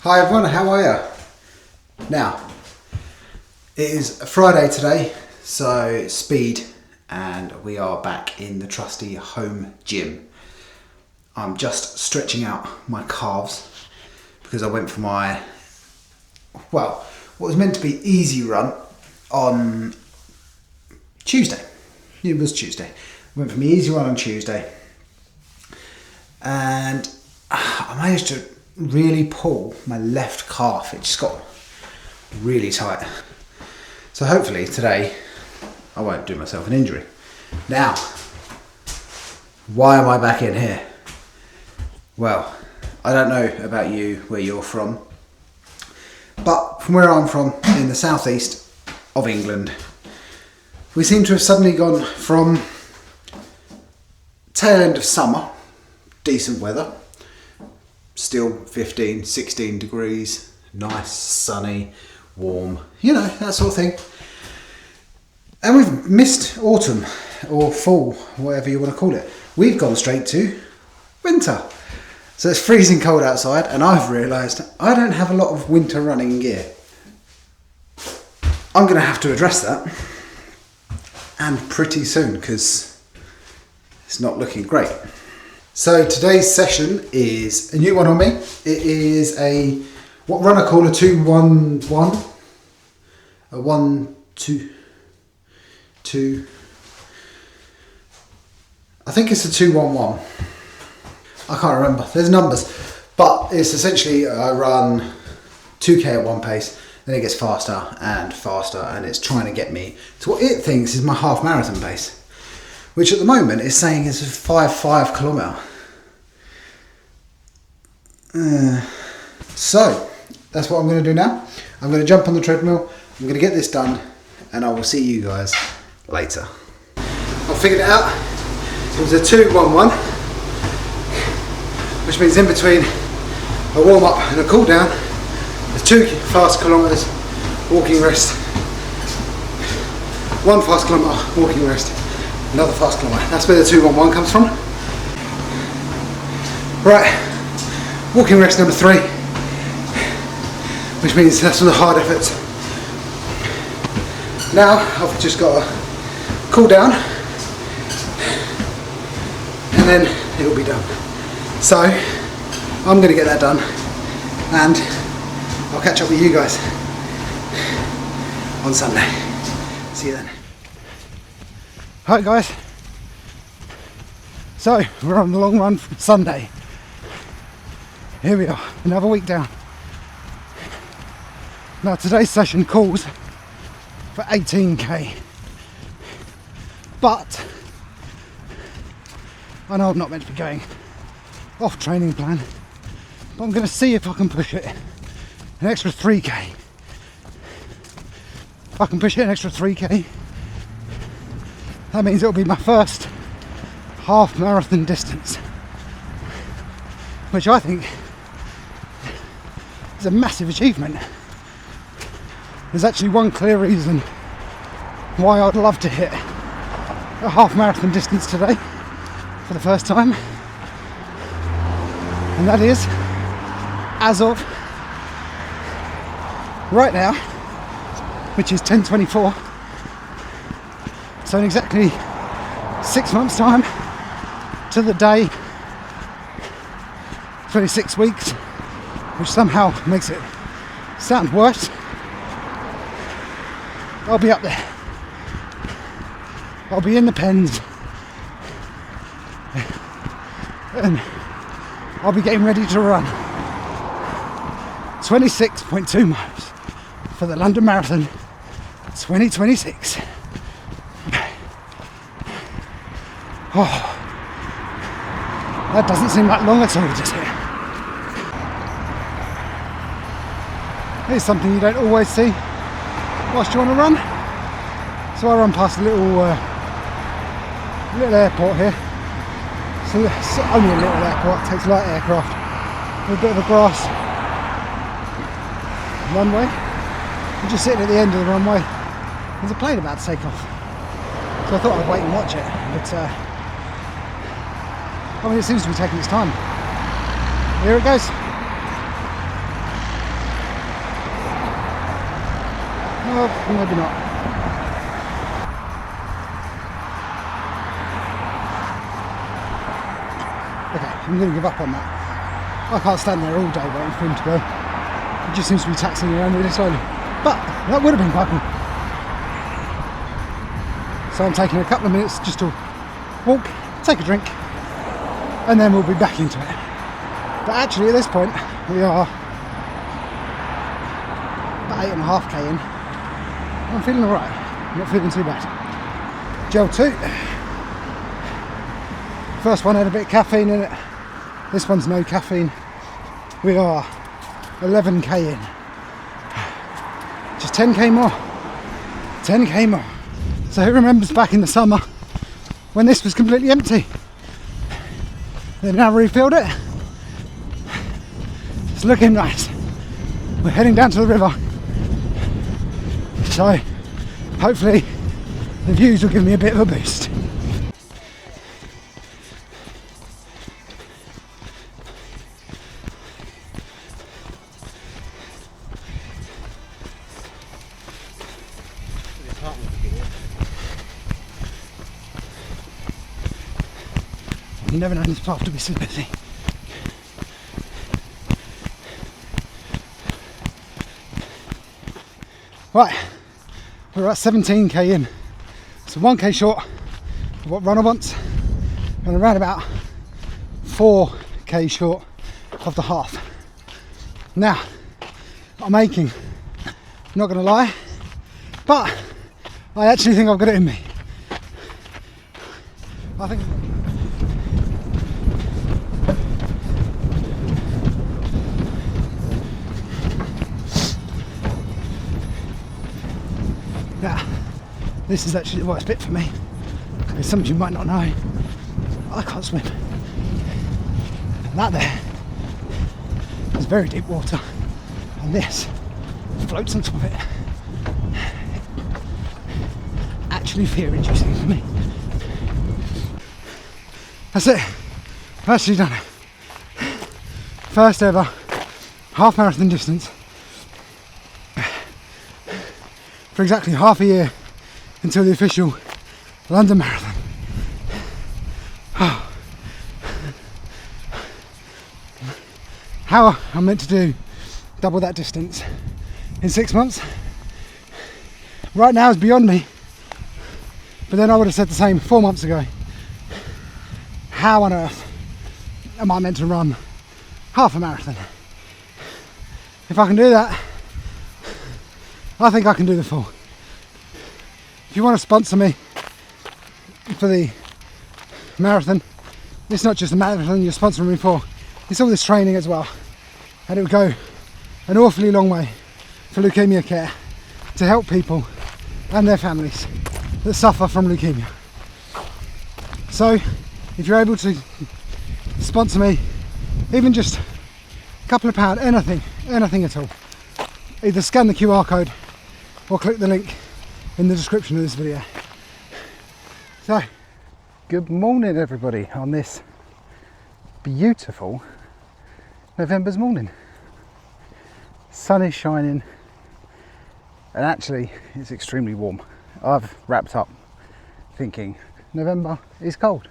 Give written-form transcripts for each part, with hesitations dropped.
Hi everyone, how are you? Now, it is Friday today, so speed, and we are back in the trusty home gym. I'm just stretching out my calves because I went for my, what was meant to be easy run on Tuesday. It was Tuesday. I went for my easy run on Tuesday, and I managed to really pull my left calf. It just got really tight. So hopefully today I won't do myself an injury. Now, why am I back in here? Well, I don't know about you, where you're from, but from where I'm from, in the southeast of England, we seem to have suddenly gone from tail end of summer, decent weather, still 15, 16 degrees, nice, sunny, warm, you know, that sort of thing. And we've missed autumn or fall, whatever you want to call it. We've gone straight to winter. So it's freezing cold outside, and I've realised I don't have a lot of winter running gear. I'm going to have to address that, and pretty soon, because it's not looking great. So today's session is a new one on me. It is what runner call a 2-1-1, a 1-2-2. I think it's a 2-1-1. I can't remember. There's numbers, but it's essentially I run 2k at one pace, then it gets faster and faster, and it's trying to get me to what it thinks is my half marathon pace, which at the moment is saying is a 5 kilometre. So that's what I'm going to do now. I'm going to jump on the treadmill, I'm going to get this done, and I will see you guys later. I figured it out. It was a 2-1-1, which means in between a warm up and a cool down, there's 2 fast kilometres, walking rest, 1 fast kilometre, walking rest, another fast kilometre. That's where the 2-1-1 comes from. Right, walking rest number 3, which means that's for the hard efforts. Now I've just got to cool down, and then it'll be done. So I'm going to get that done, and I'll catch up with you guys on Sunday. See you then. Hi guys. So we're on the long run from Sunday. Here we are, another week down. Now today's session calls for 18k, but I know I'm not meant to be going off training plan, but I'm going to see if I can push it an extra 3k. If I can push it an extra 3k, that means it'll be my first half marathon distance, which I think is a massive achievement. There's actually one clear reason why I'd love to hit a half marathon distance today for the first time, and that is, as of right now, which is 10:24, so in exactly 6 months time to the day, 26 weeks, which somehow makes it sound worse, I'll be up there. I'll be in the pens, and I'll be getting ready to run 26.2 miles for the London Marathon 2026. Oh, that doesn't seem that long at all, does it? Here's something you don't always see whilst you want to run. So I run past a little airport here. So it's only a little airport, it takes light aircraft with a bit of a grass runway. I'm just sitting at the end of the runway. There's a plane about to take off. So I thought I'd wait and watch it, but I mean, it seems to be taking its time. Here it goes. Well, maybe not. Okay, I'm going to give up on that. I can't stand there all day waiting for him to go. It just seems to be taxiing around really slowly. But that would have been quite cool. So I'm taking a couple of minutes just to walk, take a drink, and then we'll be back into it. But actually at this point we are about 8.5k in. I'm feeling alright, I'm not feeling too bad. Gel 2. First one had a bit of caffeine in it. This one's no caffeine. We are 11k in. Just 10k more. 10k more. So who remembers back in the summer when this was completely empty? They've now refilled it. It's looking nice. We're heading down to the river. So hopefully the views will give me a bit of a boost. You never know this path to be so busy. Right, we're at 17k in. So 1k short of what runner wants, and around about 4k short of the half. Now, I'm aching, not gonna lie, but I actually think I've got it in me. I think this is actually the worst bit for me, because some of you might not know, I can't swim. And that there is very deep water, and this floats on top of it. Actually fear-inducing for me. That's it. I've actually done it. First ever half marathon distance for exactly half a year until the official London Marathon. Oh. How I'm meant to do double that distance in 6 months right now is beyond me, but then I would have said the same 4 months ago. How on earth am I meant to run half a marathon? If I can do that, I think I can do the full. If you want to sponsor me for the marathon, it's not just the marathon you're sponsoring me for, it's all this training as well. And it would go an awfully long way for leukemia care to help people and their families that suffer from leukemia. So if you're able to sponsor me, even just a couple of pounds, anything at all, either scan the QR code or click the link in the description of this video. So, good morning everybody on this beautiful November's morning. Sun is shining and actually it's extremely warm. I've wrapped up thinking November is cold.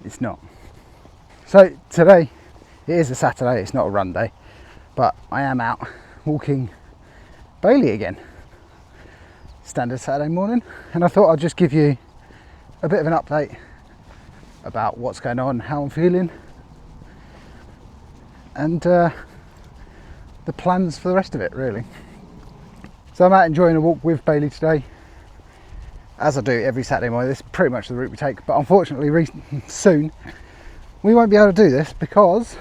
It's not. So today, it is a Saturday, it's not a run day, but I am out walking Bailey again. Standard Saturday morning, and I thought I'd just give you a bit of an update about what's going on, how I'm feeling, and the plans for the rest of it really. So I'm out enjoying a walk with Bailey today, as I do every Saturday morning. This is pretty much the route we take, but unfortunately soon we won't be able to do this because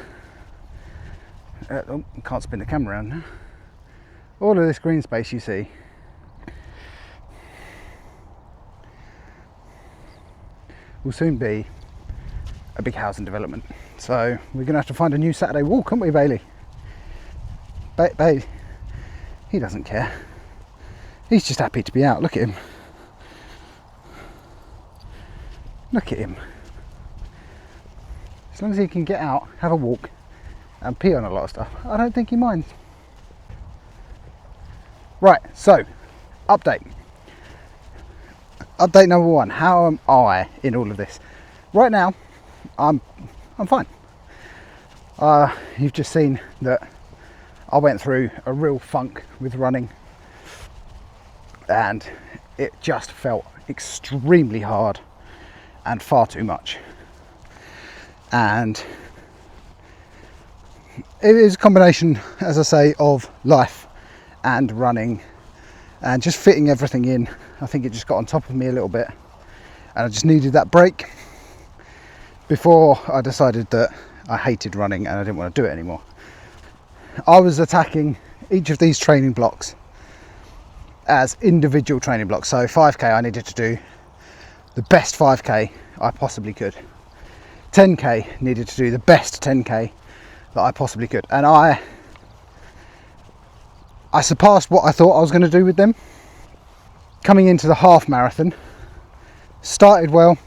can't spin the camera around now. All of this green space you see will soon be a big housing development. So we're going to have to find a new Saturday walk, aren't we, Bailey? Bailey, he doesn't care. He's just happy to be out. Look at him. Look at him. As long as he can get out, have a walk, and pee on a lot of stuff, I don't think he minds. Right, so update number one. How am I in all of this? Right now I'm fine. You've just seen that I went through a real funk with running, and it just felt extremely hard and far too much. And it is a combination, as I say, of life and running and just fitting everything in. I think it just got on top of me a little bit, and I just needed that break before I decided that I hated running and I didn't want to do it anymore. I was attacking each of these training blocks as individual training blocks. So 5k, I needed to do the best 5k I possibly could. 10k, needed to do the best 10k that I possibly could. And I surpassed what I thought I was going to do with them. Coming into the half marathon, started well,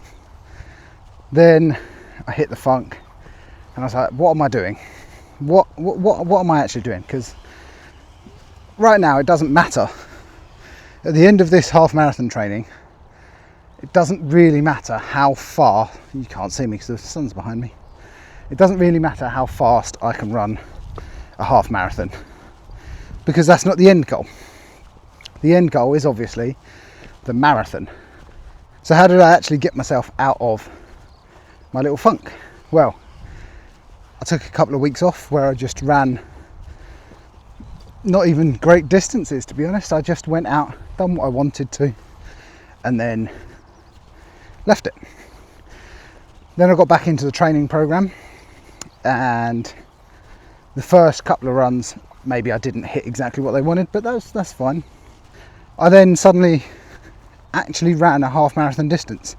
then I hit the funk and I was like, what am I doing? What am I actually doing? Because right now it doesn't matter. At the end of this half marathon training, it doesn't really matter how far, you can't see me because the sun's behind me, it doesn't really matter how fast I can run a half marathon, because that's not the end goal. The end goal is obviously the marathon. So how did I actually get myself out of my little funk? Well, I took a couple of weeks off where I just ran not even great distances, to be honest. I just went out, done what I wanted to, and then left it. Then I got back into the training program, and the first couple of runs, maybe I didn't hit exactly what they wanted, but that's fine. I then suddenly actually ran a half marathon distance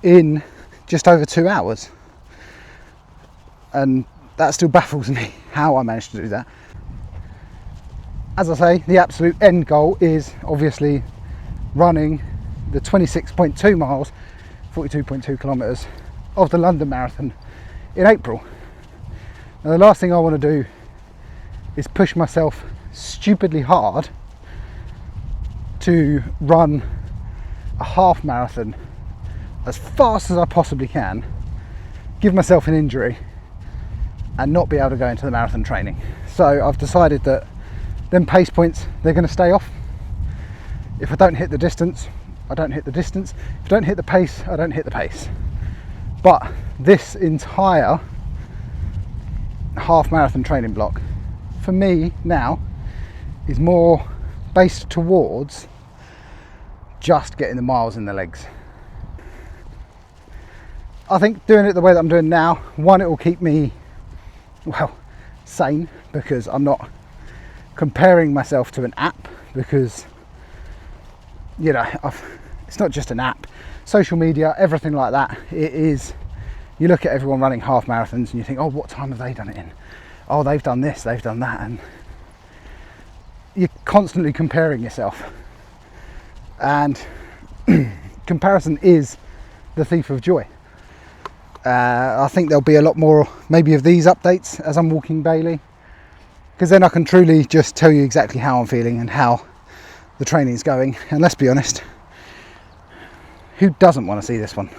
in just over 2 hours. And that still baffles me how I managed to do that. As I say, the absolute end goal is obviously running the 26.2 miles, 42.2 kilometres of the London Marathon in April. Now, the last thing I want to do is push myself stupidly hard to run a half marathon as fast as I possibly can, give myself an injury, and not be able to go into the marathon training. So I've decided that them pace points, they're going to stay off. If I don't hit the distance, I don't hit the distance. If I don't hit the pace, I don't hit the pace. But this entire half marathon training block for me now is more based towards just getting the miles in the legs. I think doing it the way that I'm doing now, one, it will keep me, well, sane, because I'm not comparing myself to an app, because, you know, it's not just an app. Social media, everything like that, it is, you look at everyone running half marathons and you think, oh, what time have they done it in? Oh, they've done this, they've done that, and you're constantly comparing yourself. And comparison is the thief of joy. I think there'll be a lot more maybe of these updates as I'm walking daily, because then I can truly just tell you exactly how I'm feeling and how the training's going. And let's be honest, who doesn't want to see this one?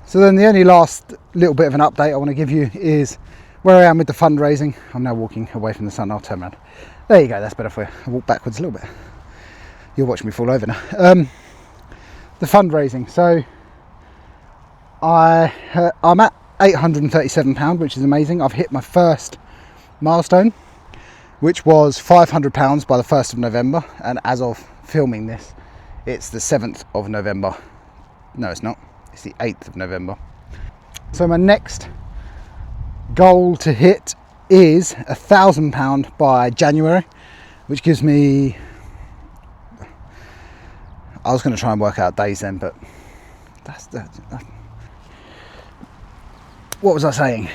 So then the only last little bit of an update I want to give you is where I am with the fundraising. I'm now walking away from the sun. I'll turn around. There you go, that's better for you. I walk backwards a little bit. You'll watch me fall over now. The fundraising. So I'm at £837, which is amazing. I've hit my first milestone, which was £500 by the 1st of November. And as of filming this, it's the 7th of November. No, it's not. It's the 8th of November. So my next goal to hit is £1,000 by January, which gives me, I was going to try and work out days then, but that's what was I saying?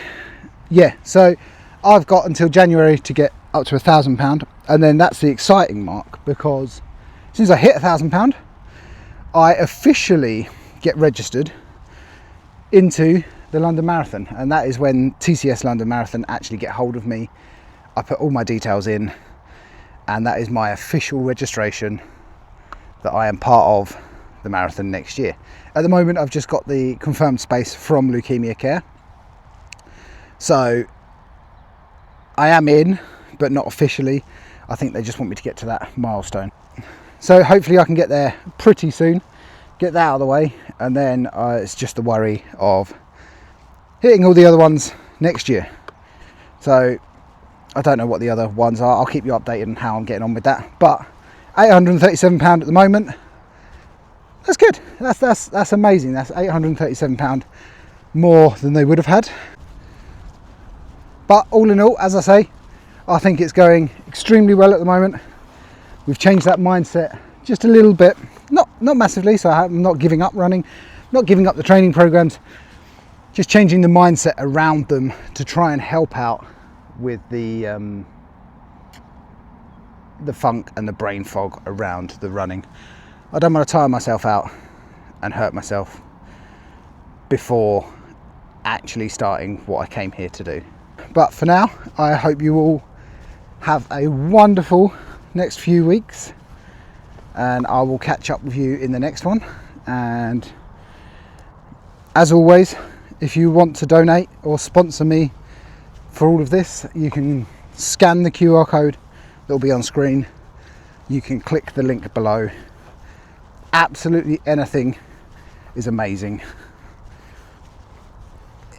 Yeah, so I've got until January to get up to £1,000, and then that's the exciting mark, because since I hit £1,000, I officially get registered into the London Marathon, and that is when TCS London Marathon actually get hold of me. I put all my details in, and that is my official registration that I am part of the marathon next year. At the moment, I've just got the confirmed space from Leukemia Care, so I am in, but not officially. I think they just want me to get to that milestone. So hopefully I can get there pretty soon, get that out of the way, and then it's just the worry of hitting all the other ones next year. So I don't know what the other ones are. I'll keep you updated on how I'm getting on with that. But £837 at the moment. That's good. That's amazing. That's £837 more than they would have had. But all in all, as I say, I think it's going extremely well at the moment. We've changed that mindset just a little bit, not massively, so I'm not giving up running, not giving up the training programs, just changing the mindset around them to try and help out with the funk and the brain fog around the running. I don't want to tire myself out and hurt myself before actually starting what I came here to do. But for now, I hope you all have a wonderful next few weeks, and I will catch up with you in the next one. And as always, if you want to donate or sponsor me for all of this, you can scan the QR code that will be on screen. You can click the link below. Absolutely anything is amazing.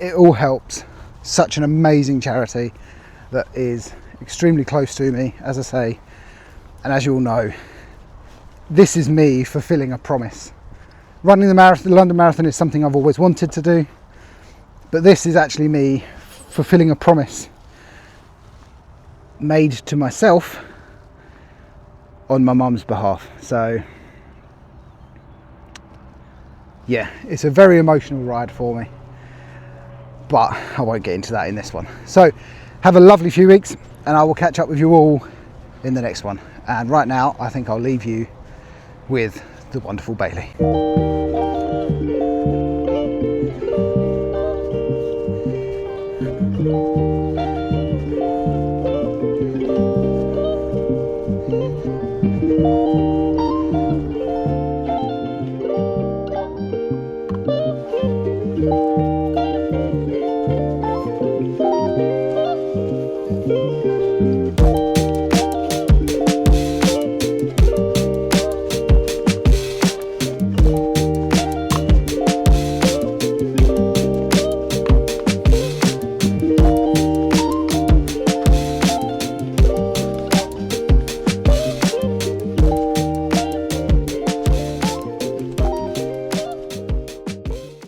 It all helps such an amazing charity that is extremely close to me, as I say, and as you all know, this is me fulfilling a promise. Running the London Marathon is something I've always wanted to do, but this is actually me fulfilling a promise made to myself on my mum's behalf. So yeah, it's a very emotional ride for me, but I won't get into that in this one. So have a lovely few weeks, and I will catch up with you all in the next one. And right now, I think I'll leave you with the wonderful Bailey.